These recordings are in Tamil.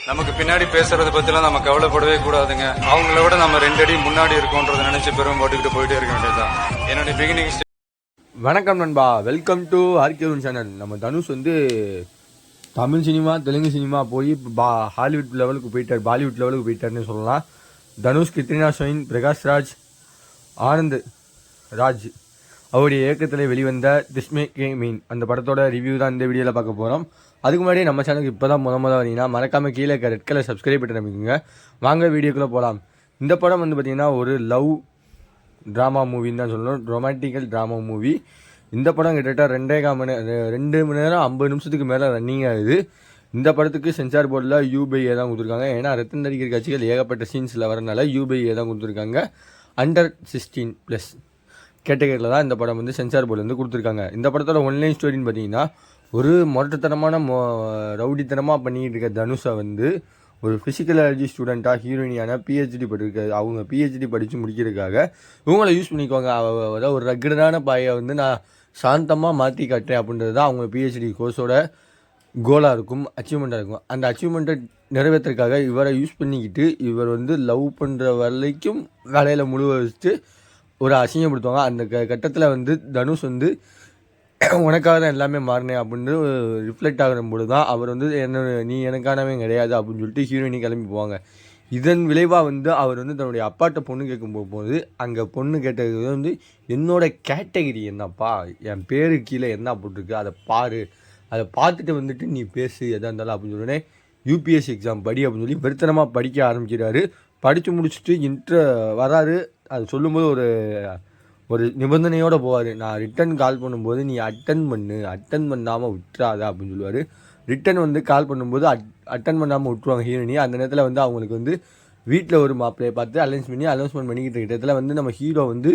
நமக்கு பின்னாடி பேசுறதை பத்திலாம் நம்ம கவலைப்படவே கூடாதுங்க. அவங்கள விட நம்ம 2 அடி முன்னாடி இருக்கோன்றதை நினைச்சு பெரும் போட்டுக்கிட்டு போயிட்டே இருக்க வேண்டியதுதான் என்னுடைய பிகினிங். வணக்கம் நண்பா, வெல்கம் டு ஆர்கேவன் சேனல். நம்ம தனுஷ் வந்து தமிழ் சினிமா தெலுங்கு சினிமா போய் ஹாலிவுட் லெவலுக்கு போயிட்டார், பாலிவுட் லெவலுக்கு போயிட்டார்னு சொல்லலாம். தனுஷ், கித்ரினா ஷைன், பிரகாஷ் ராஜ், ஆனந்த் ராஜ் அவருடைய இயக்கத்தில் வெளிவந்த திஸ்மே கே மீன் அந்த படத்தோட ரிவ்யூ தான் இந்த வீடியோவில் பார்க்க போகிறோம். அதுக்கு முன்னாடி நம்ம சேனலுக்கு இப்போ தான் முதல் வரீங்கன்னா மறக்காமல் கீழே ரெட் கலர் சப்ஸ்கிரைப் பண்ணி நம்பிக்கோங்க. வாங்க வீடியோக்குள்ளே போகலாம். இந்த படம் வந்து பார்த்திங்கன்னா ஒரு லவ் ட்ராமா மூவின்னு தான் சொல்லணும், ரொமான்டிக்கல் ட்ராமா மூவி. இந்த படம் கிட்டத்தட்ட 2 மணி நேரம் 50 நிமிஷத்துக்கு மேலே ரன்னிங் ஆகுது. இந்த படத்துக்கு சென்சார் போர்டில் UBA தான் கொடுத்துருக்காங்க. ஏன்னா ரத்தம் நடிகர் காட்சிகள் ஏகப்பட்ட சீன்ஸில் வரனால UBA தான் கொடுத்துருக்காங்க. அண்டர் 16+ கேட்டகரியில் தான் இந்த படம் வந்து சென்சார் போர்டில் வந்து கொடுத்துருக்காங்க. இந்த படத்தோட ஒன்லைன் ஸ்டோரின்னு பார்த்தீங்கன்னா, ஒரு முரட்டுத்தனமான ரவுடித்தனமாக பண்ணிக்கிட்டு இருக்க தனுஷை வந்து ஒரு ஃபிசிக்கல் அலர்ஜி ஸ்டூடெண்ட்டாக ஹீரோயினியான PhD படிக்க அவங்க PhD படித்து முடிக்கிறதுக்காக இவங்களை யூஸ் பண்ணிக்குவாங்க. அதாவது ஒரு ரக்கடான பாயை வந்து நான் சாந்தமாக மாற்றி காட்டுறேன் அப்படின்றது தான் அவங்க PhD கோர்ஸோட கோலாக இருக்கும், அச்சீவ்மெண்ட்டாக இருக்கும். அந்த அச்சீவ்மெண்ட்டை நிறைவேற்றுறதுக்காக இவரை யூஸ் பண்ணிக்கிட்டு இவர் வந்து லவ் பண்ணுற வரைக்கும் வேலையில் முழுவ வச்சுட்டு ஒரு அசிங்கப்படுத்துவாங்க. அந்த கட்டத்தில் வந்து தனுஷ் வந்து உனக்காக தான் எல்லாமே மாறினேன் அப்படின்னு ரிஃப்ளெக்ட் ஆகும்போது தான் அவர் வந்து நீ எனக்கானவே கிடையாது அப்படின்னு சொல்லிட்டு ஹீரோயினி கிளம்பி போவாங்க. இதன் விளைவாக வந்து அவர் வந்து தன்னுடைய அப்பாட்ட பொண்ணு கேட்கும் போகும்போது அங்கே பொண்ணு கேட்டது வந்து என்னோட கேட்டகிரி என்னப்பா, என் பேரு கீழே என்ன போட்டிருக்கு அதை பாரு, அதை பார்த்துட்டு வந்துட்டு நீ பேசு எதாக இருந்தாலும் அப்படின்னு சொன்னோடனே UPSC எக்ஸாம் படி அப்படின்னு சொல்லி வெறுத்தனமாக படிக்க ஆரம்பிக்கிறாரு. படித்து முடிச்சுட்டு வராரு. அது சொல்லும்போது ஒரு நிபந்தனையோடு போவார். நான் ரிட்டன் கால் பண்ணும்போது நீ அட்டன் பண்ணாமல் விட்டுறாத அப்படின்னு சொல்லுவார். ரிட்டன் வந்து கால் பண்ணும்போது அட்டன் பண்ணாமல் விட்டுருவாங்க ஹீரோயினி. அந்த நேரத்தில் வந்து அவங்களுக்கு வந்து வீட்டில் ஒரு மாப்பிள்ளையை பார்த்து அனௌன்ஸ்மெண்ட் பண்ணிக்கிட்டு இடத்துல வந்து நம்ம ஹீரோ வந்து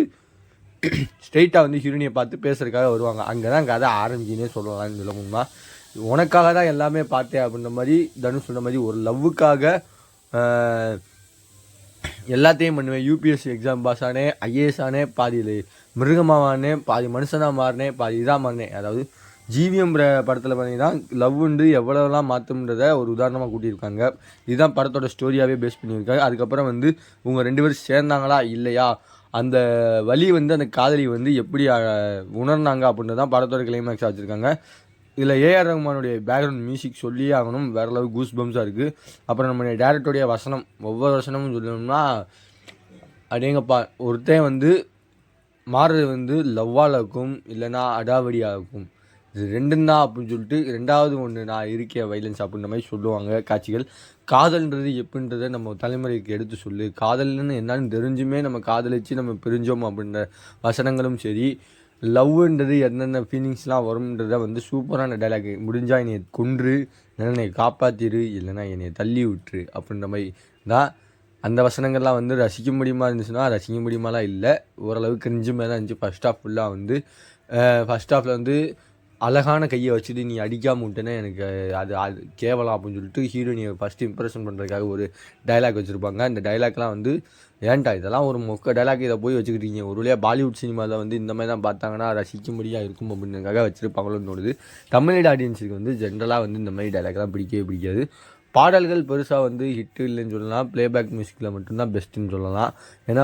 ஸ்ட்ரெயிட்டாக வந்து ஹீரோயினியை பார்த்து பேசுறதுக்காக வருவாங்க. அங்கே தான் கதை ஆரம்பிக்கினே சொல்லலாம்னு சொல்லணும்னா, உனக்காக தான் எல்லாமே பார்த்தேன் அப்படின்ற மாதிரி தனுஷ் சொன்ன மாதிரி ஒரு லவ்வுக்காக எல்லாத்தையும் பண்ணுவேன். UPSC எக்ஸாம் பாஸ் ஆனேன், IAS ஆனேன், பாதி மிருகமானேன், பாதி மனுஷனாக மாறினேன், பாதி இதாக மாறினேன். அதாவது GVM படத்தில் பார்த்தீங்கன்னா லவ் வந்து எவ்வளோலாம் மாற்றும்ன்றதை ஒரு உதாரணமாக கூட்டியிருக்காங்க. இதுதான் படத்தோட ஸ்டோரியாகவே பேஸ் பண்ணியிருக்காங்க. அதுக்கப்புறம் வந்து இவங்க 2 பேரும் சேர்ந்தாங்களா இல்லையா, அந்த வழி வந்து அந்த காதலி வந்து எப்படி உணர்ந்தாங்க அப்படின்றது தான் படத்தோட கிளைமேக்ஸாக வச்சுருக்காங்க. இதில் AR ரஹ்மானுடைய பேக்ரவுண்ட் மியூசிக் சொல்லியே ஆகணும், வேறு அளவு கூஸ் பம்ஸாக இருக்குது. அப்புறம் நம்மளுடைய டேரக்டருடைய வசனம், ஒவ்வொரு வசனமும் சொல்லணும்னா அடேங்கப்பா, ஒருத்தன் வந்து மாறுறது வந்து லவ்வால் இருக்கும் இல்லைனா அடாவடியாக இருக்கும், இது 2 தான் அப்படின்னு சொல்லிட்டு 2வது ஒன்று நான் இருக்கேன் வைலன்ஸ் அப்படின்ற மாதிரி சொல்லுவாங்க காட்சிகள். காதல்ன்றது எப்படின்றத நம்ம தலைமுறைக்கு எடுத்து சொல்லு, காதல்னு என்னன்னு தெரிஞ்சுமே நம்ம காதலிச்சு நம்ம பிரிஞ்சோம் அப்படின்ற வசனங்களும் சரி, லவ்ன்றது என்னென்ன ஃபீலிங்ஸ்லாம் வரும்ன்றத வந்து சூப்பரான டைலாக். முடிஞ்சால் என்னை கொன்று, என்னை காப்பாற்றிரு, இல்லைனா என்னை தள்ளி விட்டுரு அப்படின்ற மாதிரி தான் அந்த வசனங்கள்லாம் வந்து ரசிக்க முடியுமா இருந்துச்சுன்னா ரசிக்க முடியுமாலாம் இல்லை, ஓரளவு கிரிஞ்சுமே தான் இருந்துச்சு. ஃபஸ்ட் ஹாஃப் ஃபுல்லாக வந்து ஃபஸ்ட் ஹாஃபில் வந்து அழகான கையை வச்சுட்டு நீ அடிக்காமல் விட்டேன்னா எனக்கு அது கேவலம் அப்படின்னு சொல்லிட்டு ஹீரோயினியை ஃபஸ்ட்டு இம்ப்ரெஷன் பண்ணுறதுக்காக ஒரு டைலாக் வச்சுருப்பாங்க. அந்த டைலாக்லாம் வந்து ஏன்டா இதெல்லாம் ஒரு மொக்க டைலாக், இதை போய் வச்சுக்கிட்டீங்க, ஒரு வழியாக பாலிவுட் சினிமாவில் வந்து இந்த மாதிரி தான் பார்த்தாங்கன்னா ரசிக்க முடியாது இருக்கும் அப்படின்றதுக்காக வச்சுருப்பாங்களோன்னு தோணுது. தமிழ் ஆடியன்ஸுக்கு வந்து ஜென்ரலாக வந்து இந்த மாதிரி டைலாக்லாம் பிடிக்கவே பிடிக்காது. பாடல்கள் பெருசாக வந்து ஹிட்டு இல்லைன்னு சொல்லலாம், ப்ளேபேக் மியூசிக்கில் மட்டும்தான் பெஸ்ட்டுன்னு சொல்லலாம். ஏன்னா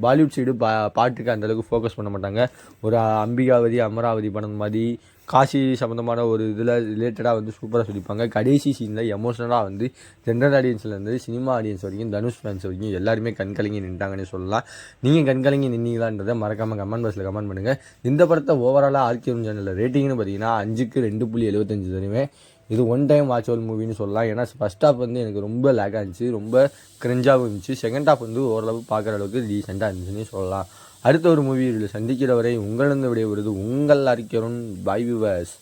பாலிவுட் சைடு பாட்டுக்கு அந்தளவுக்கு ஃபோக்கஸ் பண்ண மாட்டாங்க. ஒரு அம்பிகாவதி அமராவதி படம் மாதிரி காசி சம்மந்தமான ஒரு இதில் ரிலேட்டடாக வந்து சூப்பராக சொல்லிப்பாங்க. கடைசி சீனில் எமோஷனலாக வந்து ஜென்ரல் ஆடியன்ஸ்லேருந்து சினிமா ஆடியன்ஸ் வரைக்கும், தனுஷ் ஃபேன்ஸ் வரைக்கும் எல்லாருமே கண்கலங்கி நின்றாங்கன்னு சொல்லலாம். நீங்கள் கண்கலங்கி நின்னீங்களான்றதை மறக்காமல் கமெண்ட் பாக்ஸில் கமெண்ட் பண்ணுங்கள். இந்த படத்தை ஓவராலாக ஆர்கேவன் சேனலில் ரேட்டிங்னு பார்த்தீங்கன்னா 5க்கு 2.75 தருவேன். இது ஒன் டைம் வாட்சபிள் மூவின்னு சொல்லலாம். ஏன்னா ஃபஸ்ட் ஹாஃப் வந்து எனக்கு ரொம்ப லேக் ஆகிருந்துச்சு, ரொம்ப கிரிஞ்சாகவும் இருந்துச்சு. செகண்ட் ஹாஃப் வந்து ஓரளவு பார்க்குற அளவுக்கு டீசெண்டாக இருந்துச்சுன்னு சொல்லலாம். அடுத்த ஒரு மூவியில் சந்திக்கிற வரை உங்களிடம் விடைய வருது உங்கள் ஆர்கேவன். By viewers.